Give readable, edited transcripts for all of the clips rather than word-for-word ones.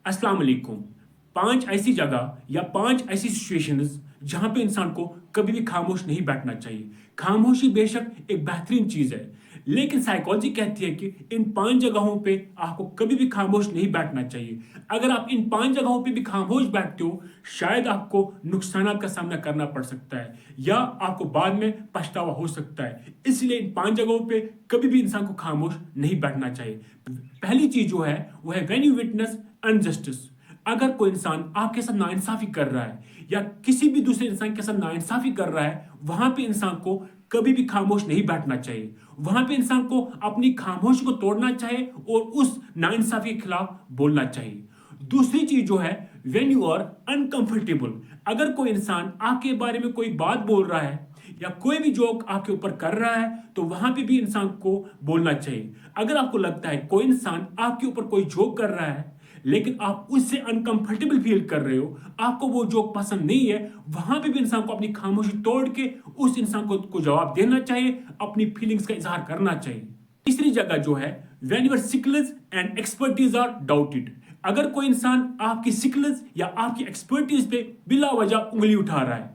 अस्सलाम वालेकुम। 5 ऐसी जगह या 5 ऐसी सिचुएशंस जहां पे इंसान को कभी भी खामोश नहीं बैठना चाहिए। खामोशी बेशक एक बेहतरीन चीज है, लेकिन साइकोलॉजी कहती है कि इन 5 जगहों पे आपको कभी भी खामोश नहीं बैठना चाहिए। अगर आप इन 5 जगहों पे भी खामोश बैठते हो, शायद आपको नुकसानात का सामना करना पड़ सकता है या आपको बाद में पछतावा हो सकता है। इसलिए इन 5 जगहों पे कभी भी इंसान को खामोश नहीं बैठना चाहिए। पहली चीज जो है वो है व्हेन यू विटनेस अनजस्टिस। अगर कोई इंसान आपके साथ नाइंसाफी कर रहा है या किसी भी दूसरे इंसान के साथ नाइंसाफी कर रहा है, वहां पे इंसान को कभी भी खामोश नहीं बैठना चाहिए। वहां पे इंसान को अपनी खामोशी को तोड़ना चाहिए और उस नाइंसाफी के खिलाफ बोलना चाहिए। दूसरी चीज जो है व्हेन यू आर अनकंफर्टेबल। अगर कोई इंसान आपके बारे में कोई बात बोल रहा है या कोई भी जोक आपके ऊपर कर रहा है, तो वहां पे भी इंसान को बोलना चाहिए। अगर आपको लगता है कोई इंसान आपके ऊपर कोई जोक कर रहा है लेकिन आप उससे अनकंफर्टेबल फील कर रहे हो, आपको वो जोक पसंद नहीं है, वहां पे भी इंसान को अपनी खामोशी तोड़ के उस इंसान को जवाब देना चाहिए, अपनी फीलिंग्स का इजहार करना चाहिए। तीसरी जगह जो है when your skills and expertise are doubted. अगर कोई इंसान आपकी स्किल्स या आपकी एक्सपर्टीज पे बिला वजह उंगली उठा रहा है,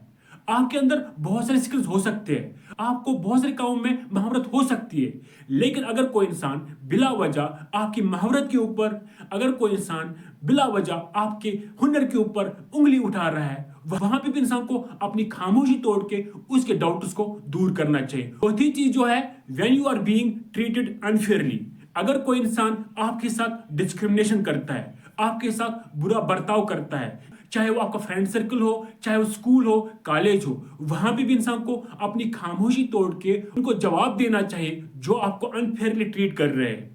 आपके अंदर बहुत सारे स्किल्स हो सकते हैं, आपको बहुत सारे कामों में महारत हो सकती है, लेकिन अगर कोई इंसान बिला वजह आपकी महारत के ऊपर, अगर कोई इंसान बिला वजह आपके हुनर के ऊपर उंगली उठा रहा है, वहां पे भी इंसान को अपनी खामोशी तोड़ के उसके डाउट्स को दूर करना चाहिए। चौथी चीज जो है when you are being treated unfairly. अगर कोई इंसान आपके साथ डिस्क्रिमिनेशन करता है, आपके साथ बुरा बर्ताव करता है, चाहे वो आपका फ्रेंड सर्कल हो, चाहे वो स्कूल हो, कॉलेज हो, वहां पे भी इंसान को अपनी खामोशी तोड़ के उनको जवाब देना चाहिए जो आपको अनफेयरली ट्रीट कर रहे हैं।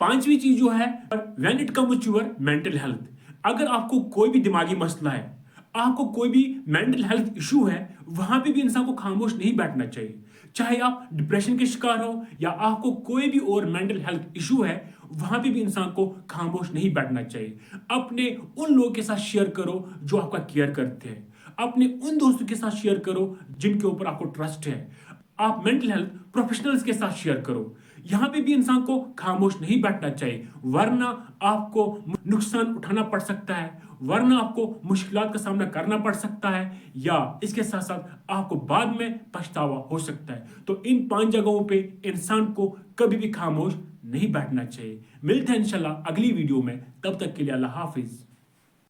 पांचवी चीज जो है when it comes to your mental health. अगर आपको कोई भी दिमागी मसला है, आपको कोई भी मेंटल हेल्थ इशू है, वहां पे भी इंसान को खामोश नहीं बैठना चाहिए। चाहे आप डिप्रेशन के शिकार हो या आपको कोई भी और मेंटल हेल्थ इशू है, वहां पे भी इंसान को खामोश नहीं बैठना चाहिए। अपने उन लोगों के साथ शेयर करो जो आपका केयर करते हैं, अपने उन दोस्तों के साथ शेयर करो जिनके ऊपर आपको ट्रस्ट है। आप मेंटल हेल्थ प्रोफेशनल्स के साथ शेयर करो। यहां पे भी इंसान को खामोश नहीं बैठना चाहिए, वरना आपको नुकसान उठाना पड़ सकता है, वरना आपको मुश्किलात का सामना करना पड़ सकता है या इसके साथ साथ आपको बाद में पछतावा हो सकता है। तो इन 5 जगहों पे इंसान को कभी भी खामोश नहीं बैठना चाहिए। मिलते हैं इंशाल्लाह अगली वीडियो में, तब तक के लिए अल्लाह हाफिज।